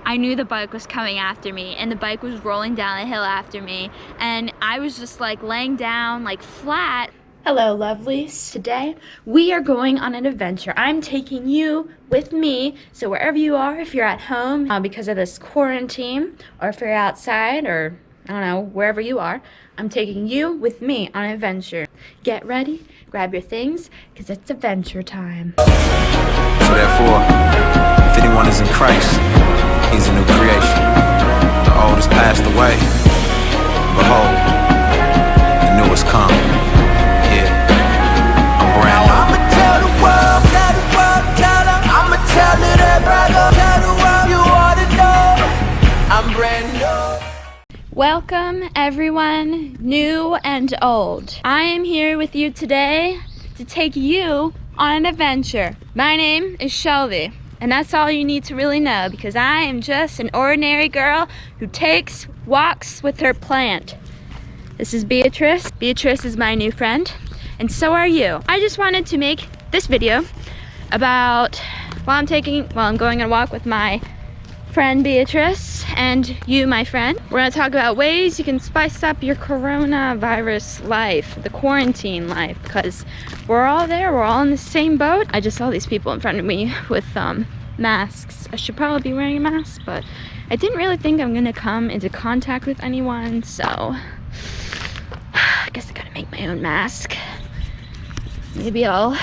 I knew the bike was coming after me, and the bike was rolling down the hill after me, and I was just like laying down like flat. Hello lovelies, today we are going on an adventure. I'm taking you with me, so wherever you are, if you're at home because of this quarantine, or if you're outside, or I don't know, wherever you are, I'm taking you with me on an adventure. Get ready, grab your things, because it's adventure time. So therefore, if anyone is in Christ, he's a new creation. The old has passed away. Behold, the new has come. Yeah, I'm brand new. I'ma tell the world, tell them. I'ma tell it everybody, tell the world you ought to know. I'm brand new. Welcome everyone, new and old. I am here with you today to take you on an adventure. My name is Shelby, and that's all you need to really know, because I am just an ordinary girl who takes walks with her plant. This is Beatrice. Beatrice is my new friend, and so are you. I just wanted to make this video about while I'm going on a walk with my friend Beatrice and you, my friend. We're gonna talk about ways you can spice up your coronavirus life, the quarantine life, because we're all there, we're all in the same boat. I just saw these people in front of me with masks. I should probably be wearing a mask, but I didn't really think I'm gonna come into contact with anyone, so I guess I gotta make my own mask. Maybe I'll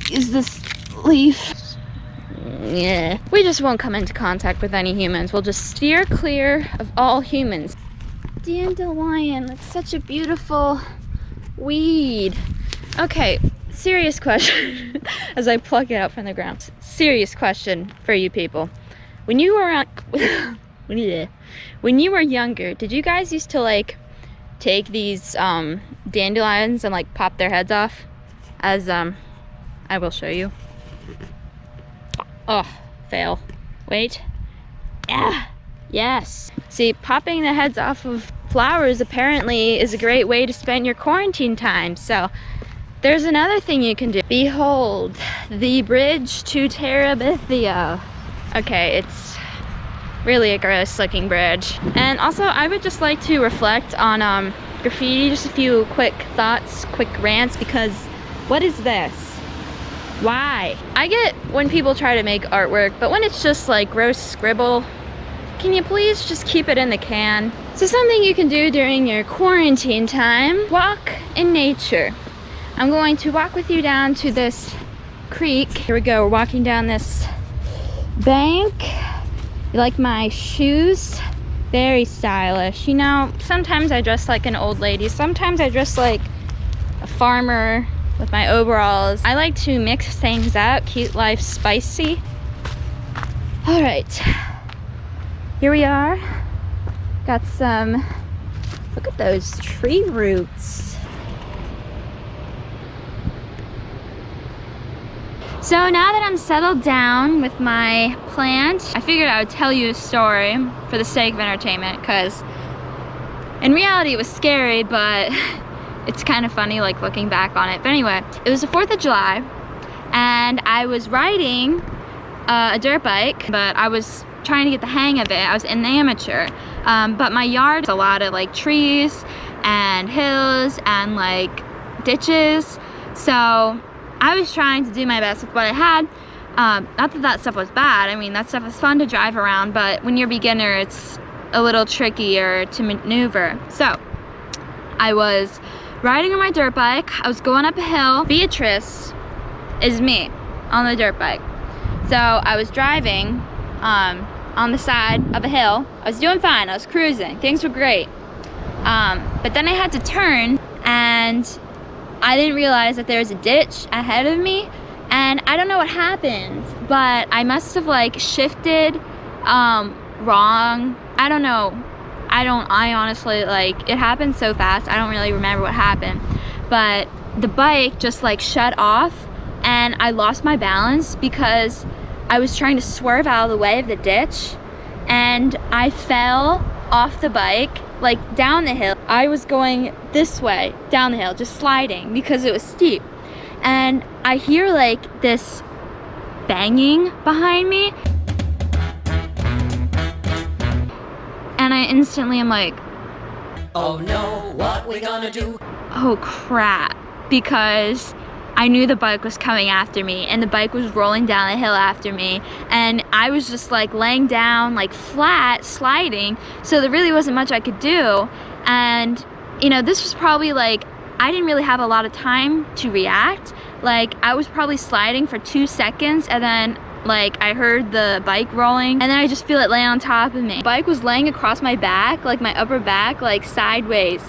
use this leaf. Yeah, we just won't come into contact with any humans. We'll just steer clear of all humans. Dandelion, that's such a beautiful weed. Okay, serious question. As I pluck it out from the ground. Serious question for you people. When you were when you were younger, did you guys used to like take these dandelions and like pop their heads off? As I will show you. Oh, fail. Wait. Yeah. Yes. See, popping the heads off of flowers apparently is a great way to spend your quarantine time. So there's another thing you can do. Behold, the bridge to Terabithia. Okay, it's really a gross looking bridge. And also, I would just like to reflect on graffiti. Just a few quick thoughts, quick rants, because what is this? Why? I get when people try to make artwork, but when it's just like gross scribble, can you please just keep it in the can? So something you can do during your quarantine time, walk in nature. I'm going to walk with you down to this creek. Here we go, we're walking down this bank. You like my shoes? Very stylish. You know, sometimes I dress like an old lady, sometimes I dress like a farmer with my overalls. I like to mix things up, keep life spicy. All right, here we are. Got some, look at those tree roots. So now that I'm settled down with my plant, I figured I would tell you a story for the sake of entertainment, because in reality it was scary, but it's kind of funny like looking back on it. But anyway, it was the 4th of July and I was riding a dirt bike, but I was trying to get the hang of it. I was an amateur, but my yard is a lot of like trees and hills and like ditches, so I was trying to do my best with what I had. Not that that stuff was bad. I mean, that stuff is fun to drive around, but when you're a beginner it's a little trickier to maneuver. So I was riding on my dirt bike. I was going up a hill. Beatrice is me on the dirt bike. So I was driving on the side of a hill. I was doing fine. I was cruising. Things were great. But then I had to turn, and I didn't realize that there was a ditch ahead of me. And I don't know what happened, but I must have like shifted wrong. I don't know. I honestly, like, it happened so fast, I don't really remember what happened. But the bike just like shut off, and I lost my balance because I was trying to swerve out of the way of the ditch, and I fell off the bike, like down the hill. I was going this way, down the hill, just sliding because it was steep. And I hear like this banging behind me. I instantly am like, oh no, what we gonna do? oh crap, because I knew the bike was coming after me and the bike was rolling down the hill after me, and I was just like laying down like flat, sliding, so there really wasn't much I could do. And you know, this was probably like, I didn't really have a lot of time to react. Like, I was probably sliding for 2 seconds, and then like I heard the bike rolling, and then I just feel it lay on top of me. The bike was laying across my back, like my upper back, like sideways.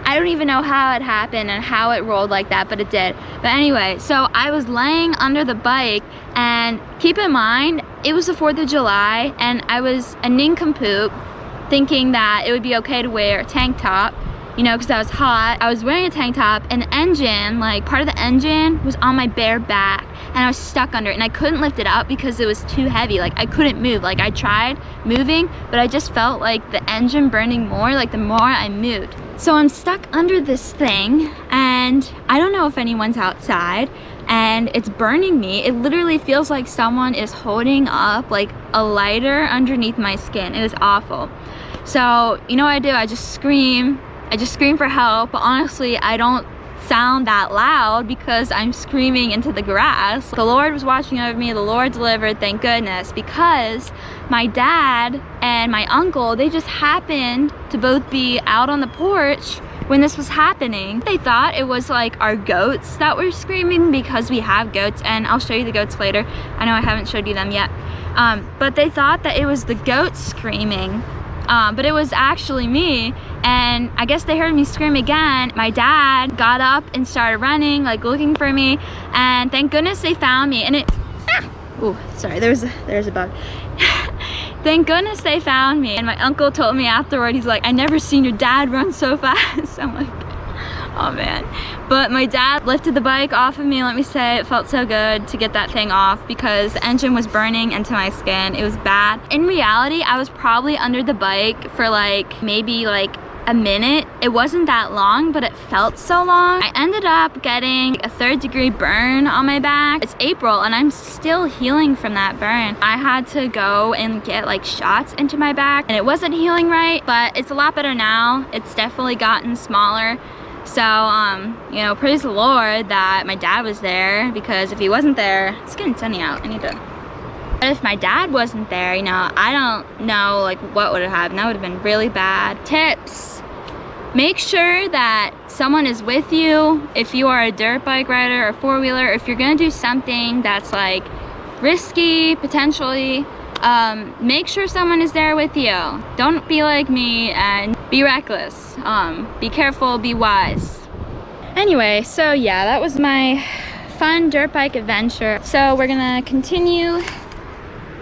I don't even know how it happened and how it rolled like that, but it did. But anyway, so I was laying under the bike, and keep in mind, it was the 4th of July, and I was a nincompoop thinking that it would be okay to wear a tank top, you know, because I was hot. I was wearing a tank top, and the engine, like part of the engine was on my bare back, and I was stuck under it, and I couldn't lift it up because it was too heavy. Like, I couldn't move. Like, I tried moving, but I just felt like the engine burning more, like the more I moved. So I'm stuck under this thing, and I don't know if anyone's outside, and it's burning me. It literally feels like someone is holding up like a lighter underneath my skin. It was awful. So you know what I do? I just scream for help, but honestly I don't sound that loud because I'm screaming into the grass. The Lord was watching over me. The Lord delivered, thank goodness, because my dad and my uncle, they just happened to both be out on the porch when this was happening. They thought it was like our goats that were screaming, because we have goats, and I'll show you the goats later. I know I haven't showed you them yet, but they thought that it was the goats screaming. But it was actually me, and I guess they heard me scream again. My dad got up and started running, like looking for me, and thank goodness they found me. And it, oh, sorry, there's a bug. Thank goodness they found me. And my uncle told me afterward, he's like, I never seen your dad run so fast. I'm like, oh man. But my dad lifted the bike off of me. Let me say, it felt so good to get that thing off because the engine was burning into my skin. It was bad. In reality, I was probably under the bike for like maybe like a minute. It wasn't that long, but it felt so long. I ended up getting a 3rd-degree burn on my back. It's April and I'm still healing from that burn. I had to go and get like shots into my back, and it wasn't healing right, but it's a lot better now. It's definitely gotten smaller. So, you know, praise the Lord that my dad was there, because if he wasn't there, it's getting sunny out. I need to. But if my dad wasn't there, you know, I don't know like what would have happened. That would have been really bad. Tips: make sure that someone is with you if you are a dirt bike rider or 4-wheeler. If you're gonna do something that's like risky potentially, make sure someone is there with you. Don't be like me and be reckless. Be careful, be wise. Anyway, so yeah, that was my fun dirt bike adventure. So we're gonna continue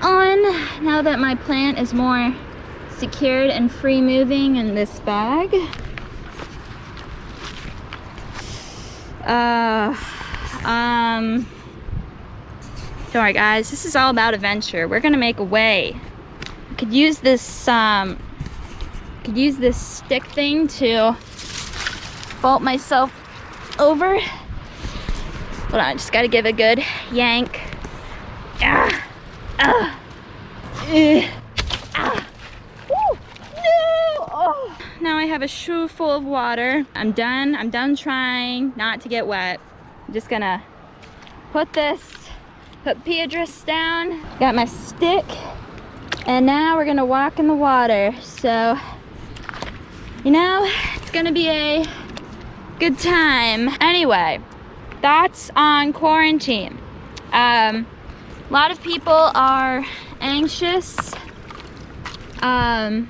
on now that my plant is more secured and free moving in this bag. Don't worry guys, this is all about adventure. We're gonna make a way. I could use this stick thing to vault myself over. Hold on, I just gotta give a good yank. No! Now I have a shoe full of water. I'm done trying not to get wet. I'm just gonna put Beatrice down. Got my stick, and now we're gonna walk in the water. So, you know, it's gonna be a good time. Anyway, thoughts on quarantine. A lot of people are anxious. A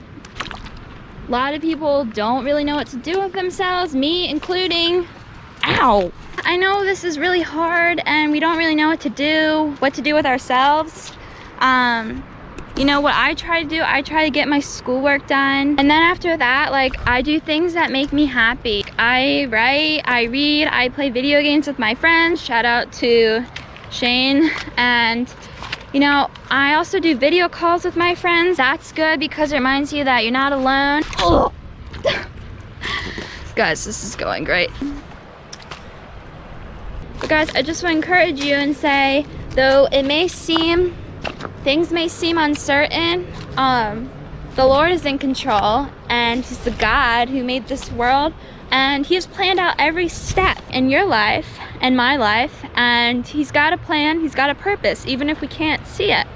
lot of people don't really know what to do with themselves, me including. Ow! I know this is really hard and we don't really know what to do with ourselves. You know what I try to do? I try to get my schoolwork done, and then after that, like, I do things that make me happy. I write, I read, I play video games with my friends. Shout out to Shane. And you know, I also do video calls with my friends. That's good because it reminds you that you're not alone. Oh. Guys, this is going great. But guys, I just want to encourage you and say, though things may seem uncertain, the Lord is in control, and He's the God who made this world, and He has planned out every step in your life and my life, and He's got a plan, He's got a purpose, even if we can't see it.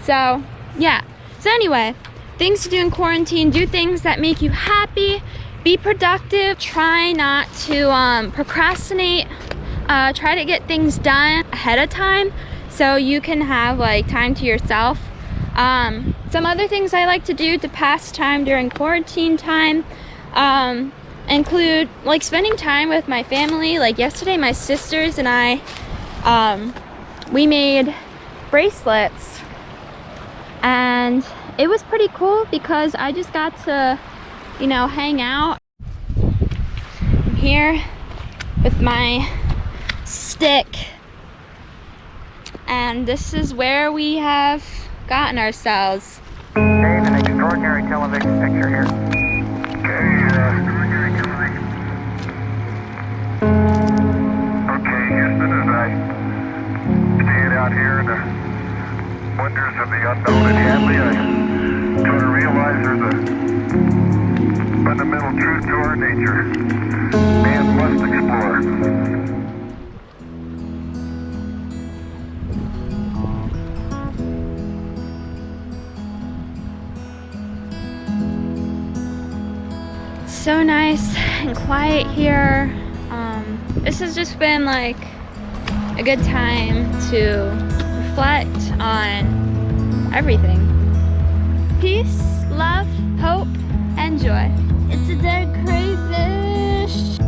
So yeah, so anyway, things to do in quarantine: do things that make you happy, be productive, try not to procrastinate, try to get things done ahead of time so you can have like time to yourself. Some other things I like to do to pass time during quarantine time include like spending time with my family. Like yesterday, my sisters and I, we made bracelets, and it was pretty cool because I just got to, you know, hang out. I'm here with my stick, and this is where we have gotten ourselves. Dave, an extraordinary television picture here. Extraordinary television. Okay, Houston, as I stand out here in the wonders of the unknown in Hadley, I sort of realize there's a fundamental truth to our nature. Man must explore. So nice and quiet here. This has just been like a good time to reflect on everything. Peace, love, hope, and joy. It's a dead crayfish.